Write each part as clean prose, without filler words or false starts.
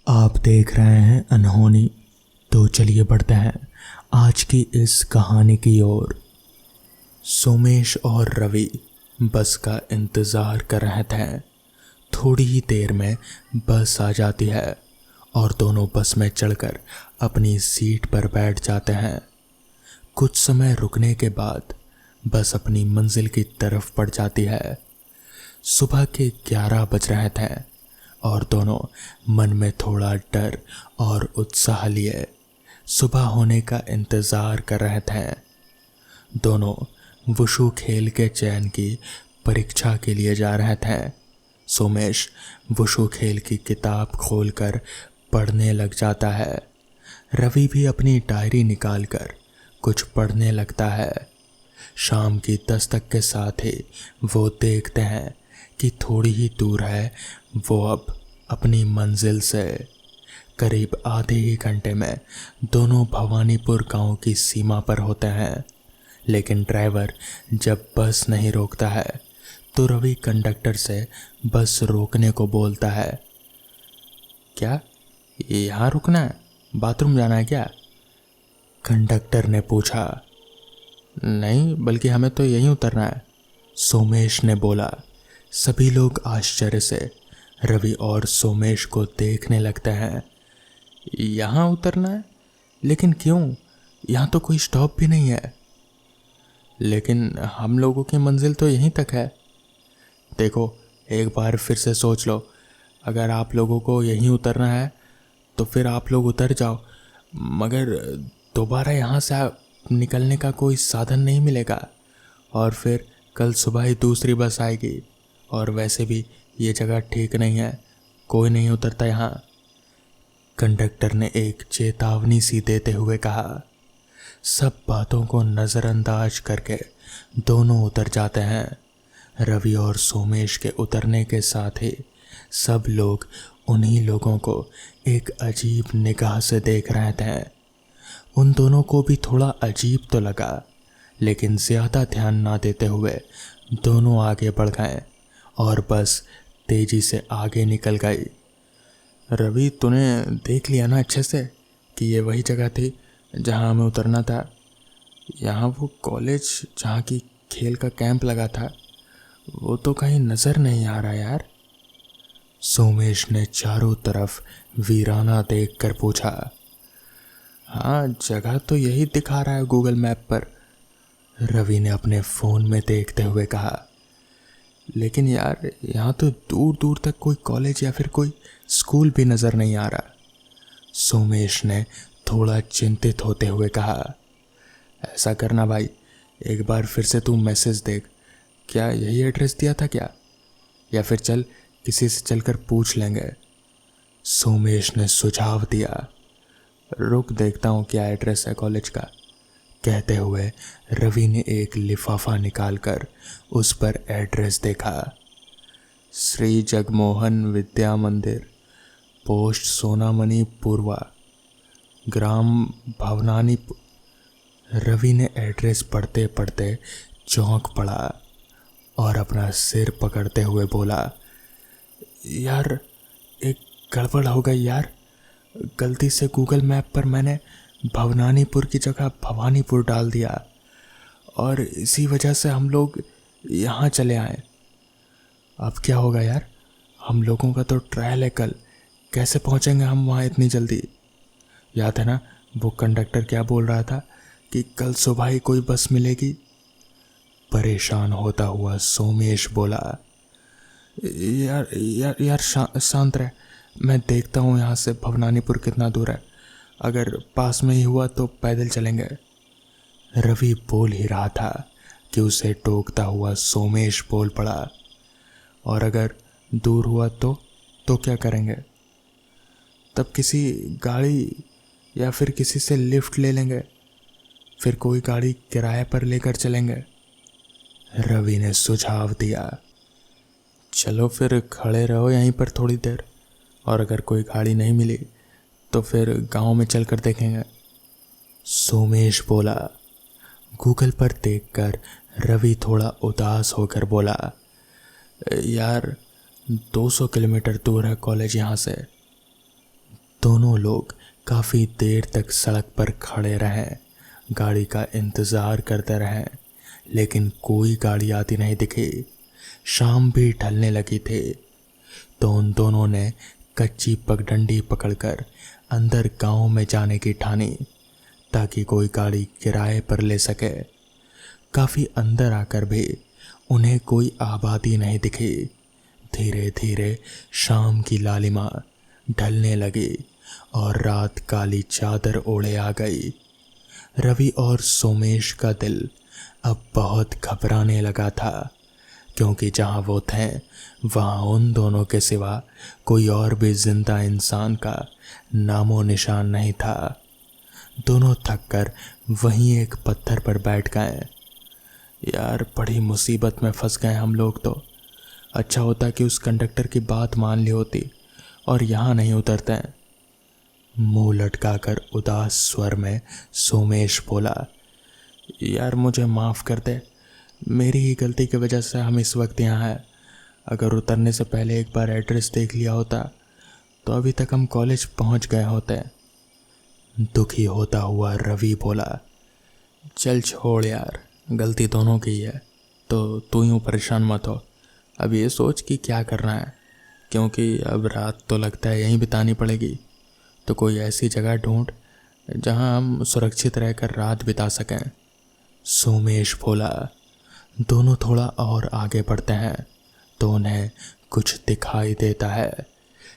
आप देख रहे हैं अनहोनी। तो चलिए बढ़ते हैं आज की इस कहानी की ओर। सोमेश और रवि बस का इंतज़ार कर रहे थे। थोड़ी ही देर में बस आ जाती है और दोनों बस में चढ़कर अपनी सीट पर बैठ जाते हैं। कुछ समय रुकने के बाद बस अपनी मंजिल की तरफ बढ़ जाती है। सुबह के 11 बज रहे थे और दोनों मन में थोड़ा डर और उत्साह लिए सुबह होने का इंतज़ार कर रहे थे। दोनों वुशु खेल के चयन की परीक्षा के लिए जा रहे थे। सोमेश वुशु खेल की किताब खोलकर पढ़ने लग जाता है। रवि भी अपनी डायरी निकालकर कुछ पढ़ने लगता है। शाम की दस्तक के साथ ही वो देखते हैं कि थोड़ी ही दूर है वो अब अपनी मंजिल से। करीब आधे ही घंटे में दोनों भवानीपुर गांव की सीमा पर होते हैं। लेकिन ड्राइवर जब बस नहीं रोकता है तो रवि कंडक्टर से बस रोकने को बोलता है। क्या यहाँ रुकना है? बाथरूम जाना है क्या? कंडक्टर ने पूछा। नहीं, बल्कि हमें तो यहीं उतरना है, सोमेश ने बोला। सभी लोग आश्चर्य से रवि और सोमेश को देखने लगते हैं। यहाँ उतरना है? लेकिन क्यों? यहाँ तो कोई स्टॉप भी नहीं है। लेकिन हम लोगों की मंजिल तो यहीं तक है। देखो, एक बार फिर से सोच लो। अगर आप लोगों को यहीं उतरना है तो फिर आप लोग उतर जाओ, मगर दोबारा यहाँ से निकलने का कोई साधन नहीं मिलेगा और फिर कल सुबह ही दूसरी बस आएगी। और वैसे भी ये जगह ठीक नहीं है, कोई नहीं उतरता यहाँ। कंडक्टर ने एक चेतावनी सी देते हुए कहा। सब बातों को नज़रअंदाज करके दोनों उतर जाते हैं। रवि और सोमेश के उतरने के साथ ही सब लोग उन्हीं लोगों को एक अजीब निगाह से देख रहे थे। उन दोनों को भी थोड़ा अजीब तो लगा, लेकिन ज़्यादा ध्यान ना देते हुए दोनों आगे बढ़ गए और बस तेज़ी से आगे निकल गई। रवि, तूने देख लिया ना अच्छे से कि ये वही जगह थी जहाँ हमें उतरना था? यहाँ वो कॉलेज जहाँ की खेल का कैंप लगा था वो तो कहीं नज़र नहीं आ रहा यार। सोमेश ने चारों तरफ वीराना देखकर पूछा। हाँ, जगह तो यही दिखा रहा है गूगल मैप पर, रवि ने अपने फ़ोन में देखते हुए कहा। लेकिन यार, यहाँ तो दूर दूर तक कोई कॉलेज या फिर कोई स्कूल भी नज़र नहीं आ रहा, सोमेश ने थोड़ा चिंतित होते हुए कहा। ऐसा करना भाई, एक बार फिर से तू मैसेज देख, क्या यही एड्रेस दिया था क्या? या फिर चल किसी से चलकर पूछ लेंगे, सोमेश ने सुझाव दिया। रुक, देखता हूँ क्या एड्रेस है कॉलेज का, कहते हुए रवि ने एक लिफाफा निकालकर उस पर एड्रेस देखा। श्री जगमोहन विद्या मंदिर, पोस्ट सोनामणि पूर्वा, ग्राम भवनानी। रवि ने एड्रेस पढ़ते पढ़ते चौंक पड़ा और अपना सिर पकड़ते हुए बोला। यार, एक गड़बड़ हो गई यार। गलती से गूगल मैप पर मैंने भवनानीपुर की जगह भवानीपुर डाल दिया और इसी वजह से हम लोग यहाँ चले आए। अब क्या होगा यार? हम लोगों का तो ट्रायल है कल, कैसे पहुँचेंगे हम वहाँ इतनी जल्दी? याद है ना वो कंडक्टर क्या बोल रहा था कि कल सुबह ही कोई बस मिलेगी? परेशान होता हुआ सोमेश बोला। यार यार यार शांत रह, मैं देखता हूँ यहाँ से भवनानीपुर कितना दूर है। अगर पास में ही हुआ तो पैदल चलेंगे। रवि बोल ही रहा था कि उसे टोकता हुआ सोमेश बोल पड़ा। और अगर दूर हुआ तो क्या करेंगे? तब किसी गाड़ी या फिर किसी से लिफ्ट ले लेंगे, फिर कोई गाड़ी किराए पर लेकर चलेंगे, रवि ने सुझाव दिया। चलो फिर खड़े रहो यहीं पर थोड़ी देर, और अगर कोई गाड़ी नहीं मिली तो फिर गांव में चलकर देखेंगे, सोमेश बोला। गूगल पर देखकर रवि थोड़ा उदास होकर बोला। यार, 200 किलोमीटर दूर है कॉलेज यहाँ से। लोग काफ़ी देर तक सड़क पर खड़े रहे, गाड़ी का इंतज़ार करते रहे, लेकिन कोई गाड़ी आती नहीं दिखी। शाम भी ढलने लगी थी, तो उन दोनों ने कच्ची पगडंडी पकड़कर अंदर गांव में जाने की ठानी, ताकि कोई गाड़ी किराए पर ले सके। काफ़ी अंदर आकर भी उन्हें कोई आबादी नहीं दिखी। धीरे धीरे शाम की लालिमा ढलने लगी और रात काली चादर ओढ़े आ गई। रवि और सोमेश का दिल अब बहुत घबराने लगा था, क्योंकि जहाँ वो थे वहाँ उन दोनों के सिवा कोई और भी जिंदा इंसान का नामो निशान नहीं था। दोनों थककर वहीं एक पत्थर पर बैठ गए। यार, बड़ी मुसीबत में फंस गए हम लोग तो। अच्छा होता कि उस कंडक्टर की बात मान ली होती और यहाँ नहीं उतरते हैं। मुंह लटकाकर उदास स्वर में सोमेश बोला, यार मुझे माफ़ कर दे, मेरी ही गलती की वजह से हम इस वक्त यहाँ हैं। अगर उतरने से पहले एक बार एड्रेस देख लिया होता तो अभी तक हम कॉलेज पहुँच गए होते। दुखी होता हुआ रवि बोला, चल छोड़ यार, गलती दोनों की है, तो तू यूँ परेशान मत हो। अब ये सोच कि क्या करना है, क्योंकि अब रात तो लगता है यहीं बितानी पड़ेगी। तो कोई ऐसी जगह ढूंढ जहां हम सुरक्षित रहकर रात बिता सकें। सोमेश बोला। दोनों थोड़ा और आगे बढ़ते हैं तो उन्हें कुछ दिखाई देता है,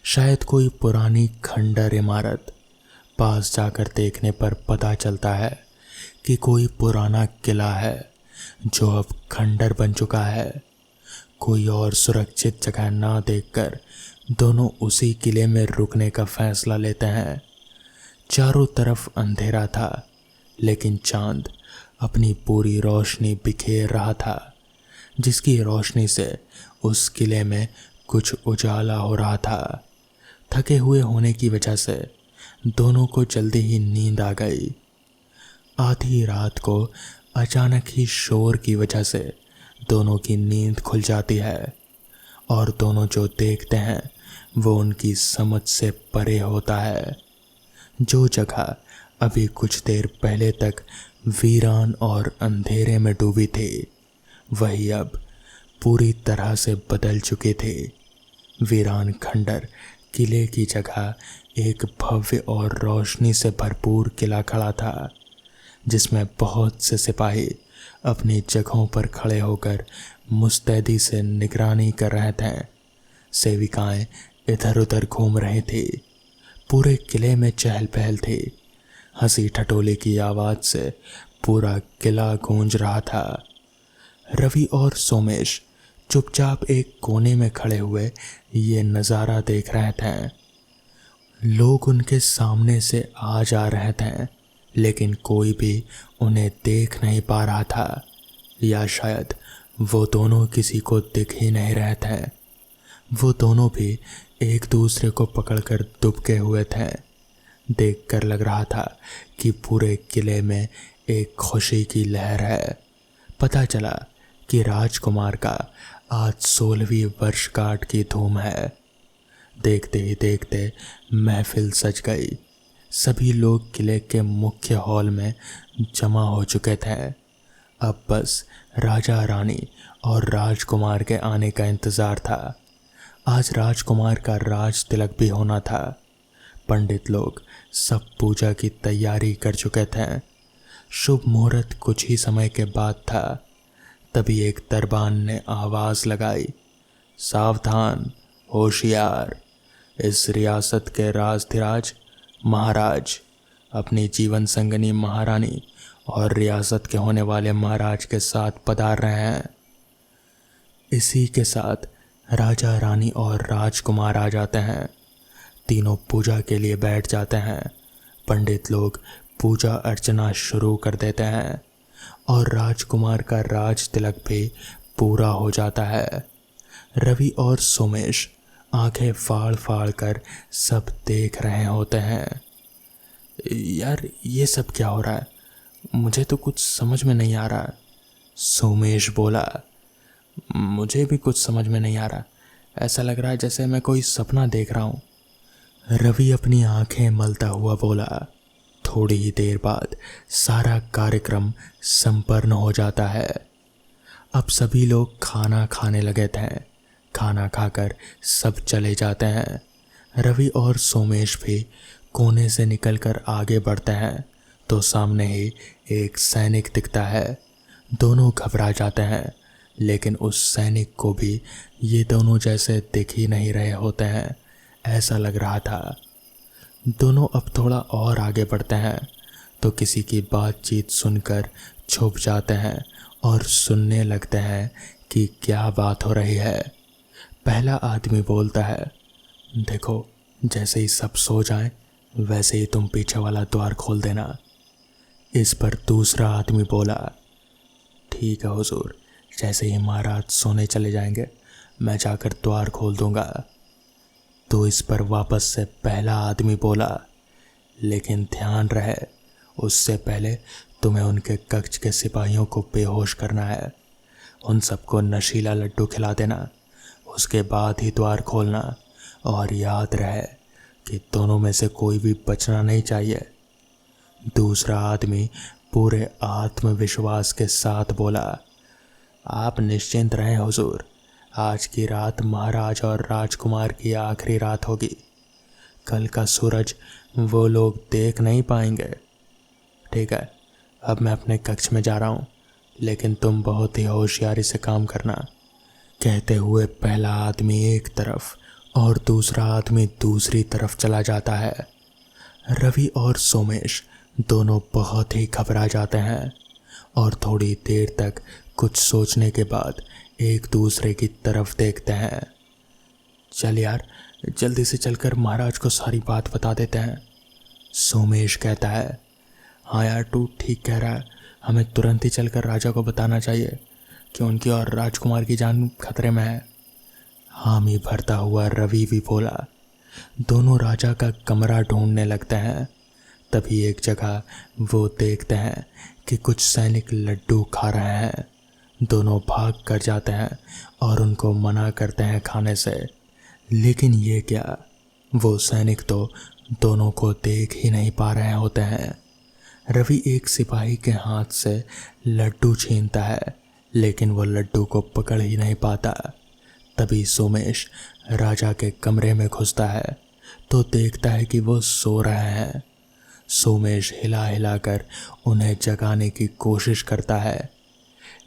शायद कोई पुरानी खंडर इमारत। पास जाकर देखने पर पता चलता है कि कोई पुराना किला है जो अब खंडर बन चुका है। कोई और सुरक्षित जगह ना देखकर दोनों उसी किले में रुकने का फैसला लेते हैं। चारों तरफ अंधेरा था, लेकिन चांद अपनी पूरी रोशनी बिखेर रहा था, जिसकी रोशनी से उस किले में कुछ उजाला हो रहा था। थके हुए होने की वजह से दोनों को जल्दी ही नींद आ गई। आधी रात को अचानक ही शोर की वजह से दोनों की नींद खुल जाती है और दोनों जो देखते हैं वो उनकी समझ से परे होता है। जो जगह अभी कुछ देर पहले तक वीरान और अंधेरे में डूबी थी, वही अब पूरी तरह से बदल चुकी थी। वीरान खंडर किले की जगह एक भव्य और रोशनी से भरपूर किला खड़ा था, जिसमें बहुत से सिपाही अपनी जगहों पर खड़े होकर मुस्तैदी से निगरानी कर रहे थे। सेविकाएं इधर उधर घूम रही थी। पूरे किले में चहल पहल थी। हंसी ठटोली की आवाज़ से पूरा किला गूंज रहा था। रवि और सोमेश चुपचाप एक कोने में खड़े हुए ये नज़ारा देख रहे थे। लोग उनके सामने से आ जा रहे थे, लेकिन कोई भी उन्हें देख नहीं पा रहा था, या शायद वो दोनों किसी को दिख ही नहीं रहे थे। वो दोनों भी एक दूसरे को पकड़कर दुबके हुए थे। देखकर लग रहा था कि पूरे किले में एक खुशी की लहर है। पता चला कि राजकुमार का आज 16वीं वर्षगांठ की धूम है। देखते ही देखते महफिल सज गई। सभी लोग किले के मुख्य हॉल में जमा हो चुके थे। अब बस राजा रानी और राजकुमार के आने का इंतज़ार था। आज राजकुमार का राज तिलक भी होना था। पंडित लोग सब पूजा की तैयारी कर चुके थे। शुभ मुहूर्त कुछ ही समय के बाद था। तभी एक दरबान ने आवाज़ लगाई, सावधान, होशियार, इस रियासत के राजधिराज महाराज अपनी जीवन संगनी महारानी और रियासत के होने वाले महाराज के साथ पधार रहे हैं। इसी के साथ राजा रानी और राजकुमार आ जाते हैं। तीनों पूजा के लिए बैठ जाते हैं। पंडित लोग पूजा अर्चना शुरू कर देते हैं और राजकुमार का राज तिलक भी पूरा हो जाता है। रवि और सोमेश आंखें फाड़ फाड़ कर सब देख रहे होते हैं। यार, ये सब क्या हो रहा है? मुझे तो कुछ समझ में नहीं आ रहा। सोमेश बोला, मुझे भी कुछ समझ में नहीं आ रहा। ऐसा लग रहा है जैसे मैं कोई सपना देख रहा हूँ। रवि अपनी आंखें मलता हुआ बोला। थोड़ी ही देर बाद सारा कार्यक्रम संपन्न हो जाता है। अब सभी लोग खाना खाने लगे थे। खाना खाकर सब चले जाते हैं। रवि और सोमेश भी कोने से निकलकर आगे बढ़ते हैं तो सामने ही एक सैनिक दिखता है। दोनों घबरा जाते हैं, लेकिन उस सैनिक को भी ये दोनों जैसे दिख ही नहीं रहे होते हैं, ऐसा लग रहा था। दोनों अब थोड़ा और आगे बढ़ते हैं तो किसी की बातचीत सुनकर छुप जाते हैं और सुनने लगते हैं कि क्या बात हो रही है। पहला आदमी बोलता है, देखो, जैसे ही सब सो जाएं, वैसे ही तुम पीछे वाला द्वार खोल देना। इस पर दूसरा आदमी बोला, ठीक है हुजूर, जैसे ही महाराज सोने चले जाएंगे मैं जाकर द्वार खोल दूंगा। तो इस पर वापस से पहला आदमी बोला, लेकिन ध्यान रहे, उससे पहले तुम्हें उनके कक्ष के सिपाहियों को बेहोश करना है। उन सबको नशीला लड्डू खिला देना, उसके बाद ही द्वार खोलना। और याद रहे कि दोनों में से कोई भी बचना नहीं चाहिए। दूसरा आदमी पूरे आत्मविश्वास के साथ बोला, आप निश्चिंत रहें हुजूर, आज की रात महाराज और राजकुमार की आखिरी रात होगी। कल का सूरज वो लोग देख नहीं पाएंगे। ठीक है, अब मैं अपने कक्ष में जा रहा हूँ, लेकिन तुम बहुत ही होशियारी से काम करना। कहते हुए पहला आदमी एक तरफ और दूसरा आदमी दूसरी तरफ चला जाता है। रवि और सोमेश दोनों बहुत ही घबरा जाते हैं और थोड़ी देर तक कुछ सोचने के बाद एक दूसरे की तरफ देखते हैं। चल यार, जल्दी से चलकर महाराज को सारी बात बता देते हैं। सोमेश कहता है, हाँ यार, तू ठीक कह रहा है, हमें तुरंत ही चलकर राजा को बताना चाहिए कि उनकी और राजकुमार की जान खतरे में है। हामी भरता हुआ रवि भी बोला। दोनों राजा का कमरा ढूंढने लगते हैं। तभी एक जगह वो देखते हैं कि कुछ सैनिक लड्डू खा रहे हैं। दोनों भाग कर जाते हैं और उनको मना करते हैं खाने से, लेकिन ये क्या, वो सैनिक तो दोनों को देख ही नहीं पा रहे होते हैं। रवि एक सिपाही के हाथ से लड्डू छीनता है, लेकिन वो लड्डू को पकड़ ही नहीं पाता। तभी सोमेश राजा के कमरे में घुसता है तो देखता है कि वो सो रहे हैं। सोमेश हिला हिला कर उन्हें जगाने की कोशिश करता है,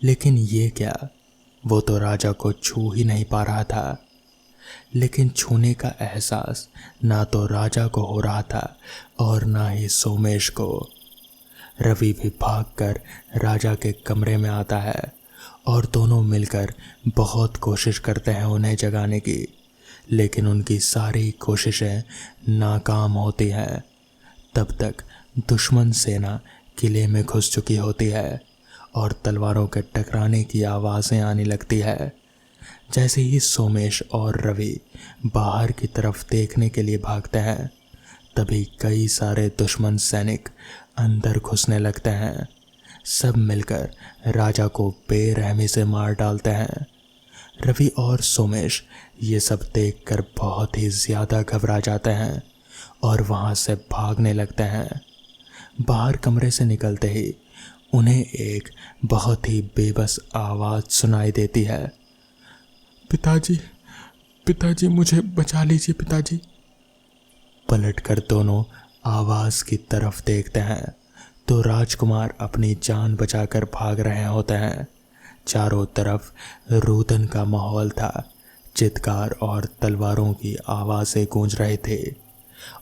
लेकिन ये क्या, वो तो राजा को छू ही नहीं पा रहा था। लेकिन छूने का एहसास ना तो राजा को हो रहा था और ना ही सोमेश को। रवि भी भागकर राजा के कमरे में आता है और दोनों मिलकर बहुत कोशिश करते हैं उन्हें जगाने की, लेकिन उनकी सारी कोशिशें नाकाम होती हैं। तब तक दुश्मन सेना किले में घुस चुकी होती है और तलवारों के टकराने की आवाज़ें आने लगती है। जैसे ही सोमेश और रवि बाहर की तरफ देखने के लिए भागते हैं, तभी कई सारे दुश्मन सैनिक अंदर घुसने लगते हैं। सब मिलकर राजा को बेरहमी से मार डालते हैं। रवि और सोमेश ये सब देखकर बहुत ही ज़्यादा घबरा जाते हैं और वहाँ से भागने लगते हैं। बाहर कमरे से निकलते ही उन्हें एक बहुत ही बेबस आवाज़ सुनाई देती है, पिताजी, पिताजी, मुझे बचा लीजिए पिताजी। पलटकर दोनों आवाज़ की तरफ देखते हैं तो राजकुमार अपनी जान बचाकर भाग रहे होते हैं। चारों तरफ रुदन का माहौल था। चित्कार और तलवारों की आवाज़ें गूंज रहे थे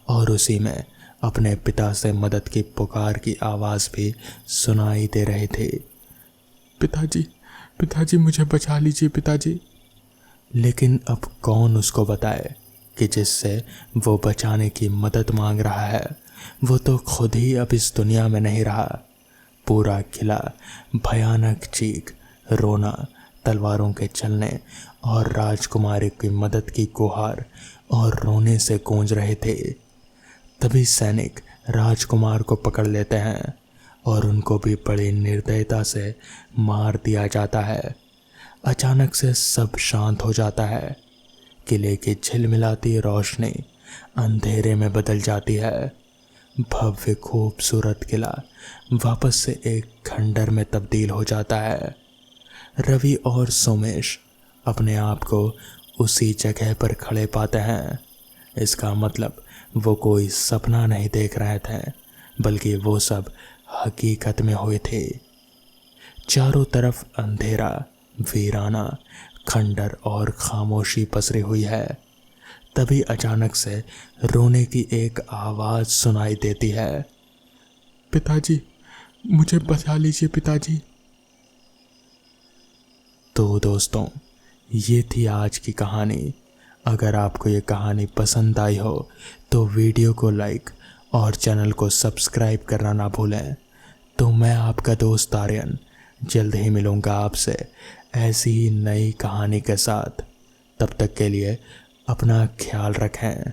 और उसी में अपने पिता से मदद की पुकार की आवाज़ भी सुनाई दे रहे थे। पिताजी, पिताजी, मुझे बचा लीजिए पिताजी। लेकिन अब कौन उसको बताए कि जिससे वो बचाने की मदद मांग रहा है वो तो खुद ही अब इस दुनिया में नहीं रहा। पूरा किला भयानक चीख, रोना, तलवारों के चलने और राजकुमारी की मदद की गुहार और रोने से गूंज रहे थे। तभी सैनिक राजकुमार को पकड़ लेते हैं और उनको भी बड़ी निर्दयता से मार दिया जाता है। अचानक से सब शांत हो जाता है। किले की झिलमिलाती रोशनी अंधेरे में बदल जाती है। भव्य खूबसूरत किला वापस से एक खंडर में तब्दील हो जाता है। रवि और सोमेश अपने आप को उसी जगह पर खड़े पाते हैं। इसका मतलब वो कोई सपना नहीं देख रहे थे, बल्कि वो सब हकीकत में हुए थे। चारों तरफ अंधेरा, वीराना, खंडर और खामोशी पसरी हुई है। तभी अचानक से रोने की एक आवाज़ सुनाई देती है। पिताजी, मुझे बचा लीजिए पिताजी। तो दोस्तों, ये थी आज की कहानी। अगर आपको ये कहानी पसंद आई हो तो वीडियो को लाइक और चैनल को सब्सक्राइब करना ना भूलें। तो मैं आपका दोस्त आर्यन जल्द ही मिलूँगा आपसे ऐसी ही नई कहानी के साथ। तब तक के लिए अपना ख्याल रखें।